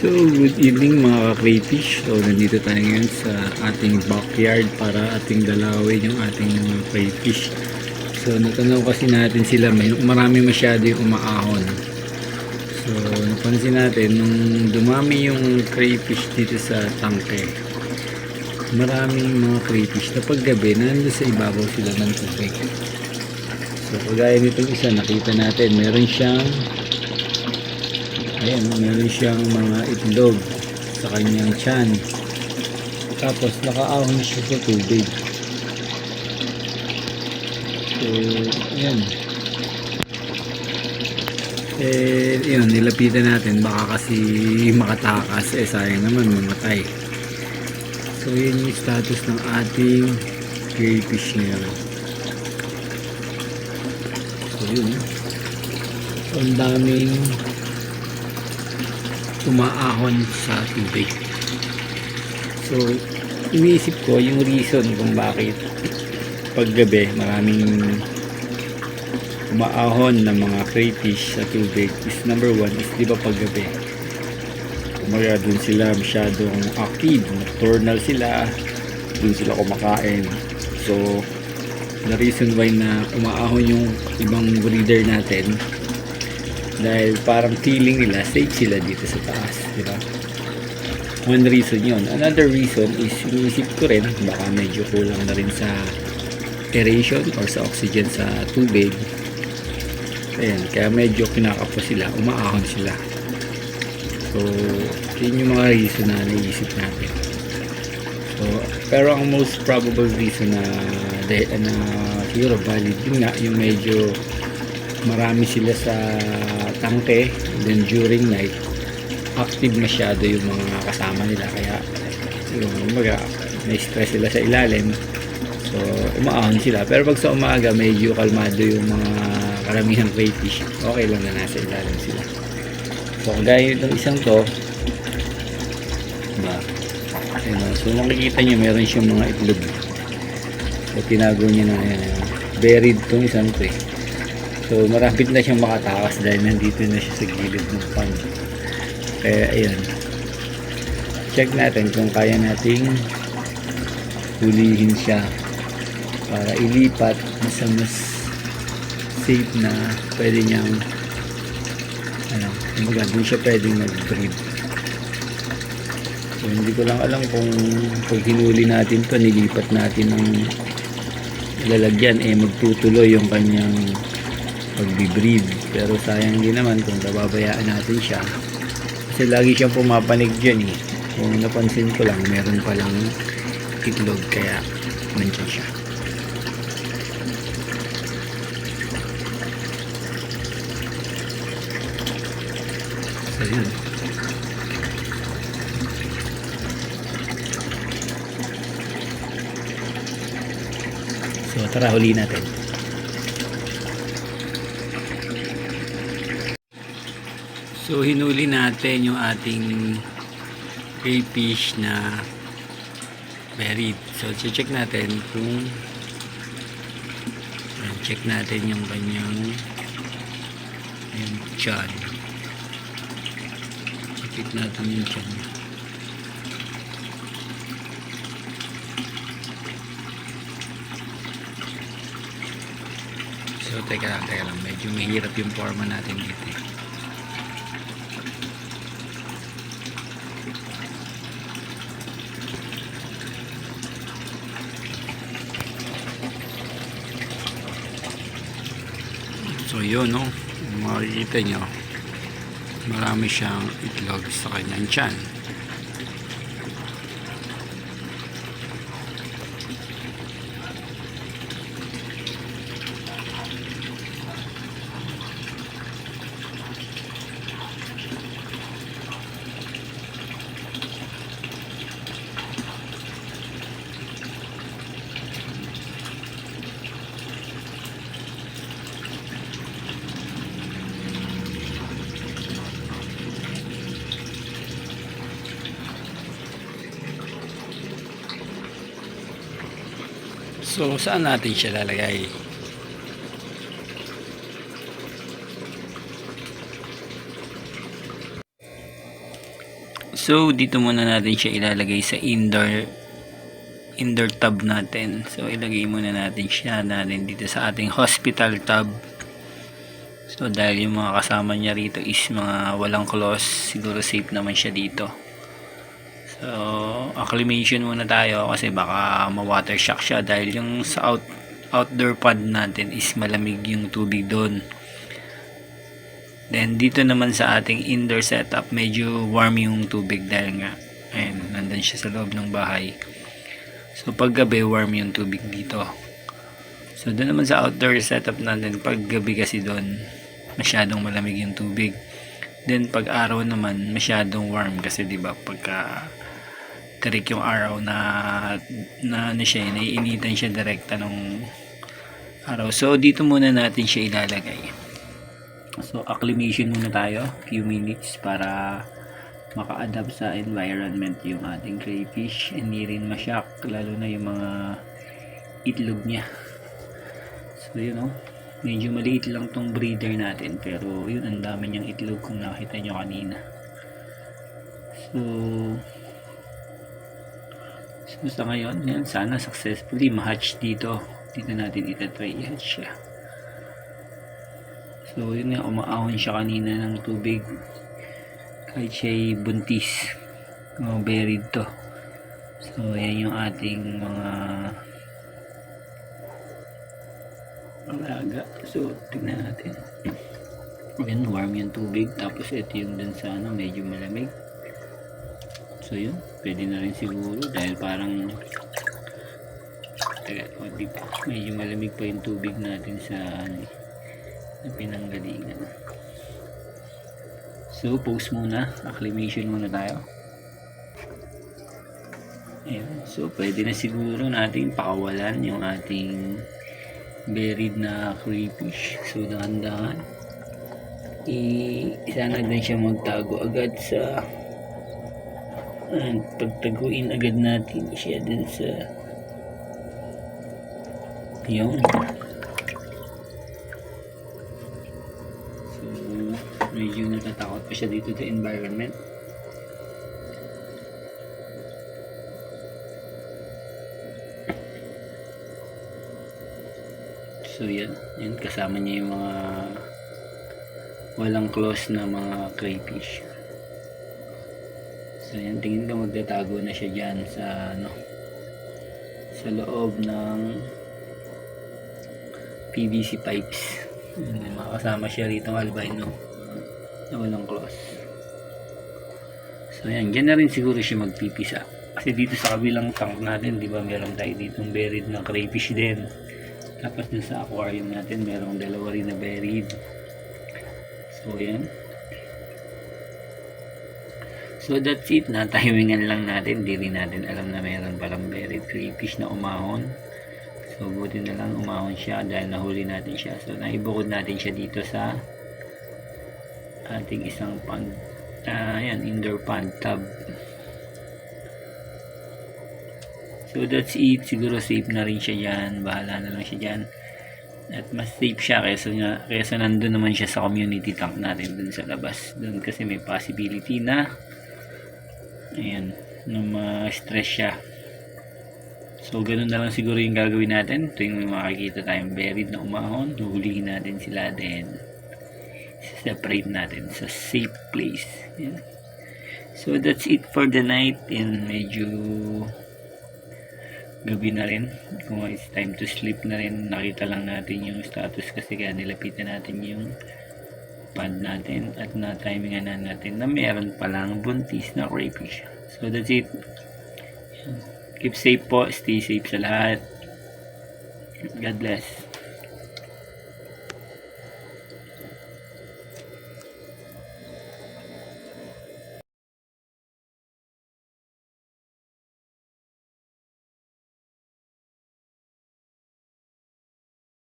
So, good evening mga ka-crayfish. So, nandito tayo ngayon sa ating backyard para ating dalawin yung ating mga crayfish. So, natanaw kasi natin sila, marami masyado yung umaahon. So, napansin natin, nung dumami yung crayfish dito sa tangke, maraming mga crayfish na paggabi, nandun sa ibabaw sila ng tubig. So, kagaya nitong isa, nakita natin, meron siyang mga itlog sa kanyang tiyan. Tapos nakaahon siya sa tubig. So, ayan. Yun, nilapitan natin. Baka kasi makatakas. Sayang naman, mamatay. So, yun yung status ng ating crayfish ngayon. So, yun. So, ang daming umaahon sa tubig. So, iniisip ko yung reason kung bakit paggabi maraming umaahon ng mga crayfish sa tubig is number one is di ba paggabi kumaga dun sila masyadong active, nocturnal sila, dun sila kumakain. So, the reason why na umaahon yung ibang breeder natin dahil parang feeling nila safe sila dito sa taas, di ba? One reason yon. Another reason is iniisip ko rin baka medyo kulang na rin sa aeration or sa oxygen sa tubig. Ayan, kaya medyo kinakapos sila, umaahon sila. So, yun yung mga reason na naisip natin. So, pero ang most probable reason na siguro valid yun nga, yung medyo marami sila sa tangke, then during night active masyado yung mga kasama nila, kaya yung may stress sila sa ilalim, so umaahon sila. Pero pag sa umaga medyo kalmado yung mga karamihang crayfish, okay lang na nasa ilalim sila. So kagaya itong isang to, diba? So makikita nyo meron siyang mga itlog, so tinago niya na buried itong isang to eh. So marapit na siyang makatakas dahil nandito na siya sa gilid ng pond. Kaya ayan, check natin kung kaya nating hulihin siya para ilipat sa mas safe na pwede niyang kumbaga doon siya pwedeng mag-breed. So hindi ko lang alam kung pag hinuli natin to, nilipat natin ng lalagyan, magtutuloy yung kanyang pagbi-breed. Pero sayang din naman kung nababayaan natin siya kasi lagi siyang pumapanig dyan eh. Kung napansin ko lang, meron palang itlog kaya nandiyan siya. So yun. So tara, huli natin. So hinuli natin yung ating crayfish na buried. So check natin kung check natin yung kanyang yung tiyan. Check natin yung tiyan. So teka lang, medyo mahirap yung forma natin dito. So yun, no, makikita nyo marami siyang itlog sa kanyang tiyan. So saan natin siya lalagay? So, dito muna natin siya ilalagay sa indoor tub natin. So, ilagay muna natin siya dito sa ating hospital tub. So, dahil yung mga kasama niya rito is mga walang claws, siguro safe naman siya dito. So, acclimation muna tayo kasi baka ma-water shock siya dahil yung sa outdoor pond natin is malamig yung tubig doon. Then, dito naman sa ating indoor setup, medyo warm yung tubig dahil nga, ayun, nandun siya sa loob ng bahay. So, pag gabi, warm yung tubig dito. So, doon naman sa outdoor setup natin, pag gabi kasi doon, masyadong malamig yung tubig. Then, pag araw naman, masyadong warm kasi, diba, pagka tarik yung araw na ano siya, naiinitan siya direkta ng araw. So, dito muna natin siya ilalagay. So, acclimation muna tayo, few minutes para maka-adapt sa environment yung ating crayfish. Hindi rin ma-shock, lalo na yung mga itlog niya. So, yun o. Medyo maliit lang tong breeder natin, pero yun, ang dami niyang itlog kung nakita nyo kanina. So sa ngayon, yan, sana successfully ma-hatch dito. Dito natin itatry i-hatch siya. So yun nga, umaahon siya kanina ng tubig. Kahit siya'y buntis. Buried to. So yan yung ating mga alaga. So tignan natin. Yan, warm yung tubig. Tapos ito yung dun sa medyo malamig. So yun, pwede na rin siguro dahil parang diba, medyo malamig pa yung tubig natin sa na pinanggalingan. So pause muna, acclimation muna tayo. Ayan. So pwede na siguro natin pakawalan yung ating buried na crayfish. So dahan-dahan sana din siya magtago agad sa pagtaguin agad natin siya din sa yun. So medyo natatakot pa siya dito sa environment. So yan kasama niya yung mga walang claws na mga crayfish. So yan, tingin ko magtatago na siya dyan sa sa loob ng PVC pipes. Makasama siya rito ng albino na walang claws. So yan, dyan na rin siguro siya magpipisa. Kasi dito sa kabilang tank natin, di ba, meron tayo ditong buried na crayfish din. Tapos dun sa aquarium natin, merong dalawa rin na buried. So yan. So that's it. Natahimingan lang natin. Di rin natin alam na meron palang buried crayfish na umahon. So buti na lang umahon siya dahil nahuli natin siya. So naibukod natin siya dito sa ating isang pond. Yan, indoor pond tub. So that's it. Siguro safe na rin siya dyan. Bahala na lang siya dyan. At mas safe siya kaysa nandun naman siya sa community tank natin dun sa labas. Dun kasi may possibility na ayan, na ma-stress siya. So ganun na lang siguro yung gagawin natin. Tuwing may makakita tayong buried na umahon, huhulihin natin sila, then separate natin sa safe place. Ayan. So that's it for the night. And medyo gabi na rin, kung it's time to sleep na rin. Nakita lang natin yung status kasi kaya nilapitan natin yung pond natin at na-timingan na natin na meron palang buntis na crayfish. So that's it. Keep safe po, stay safe sa lahat. God bless.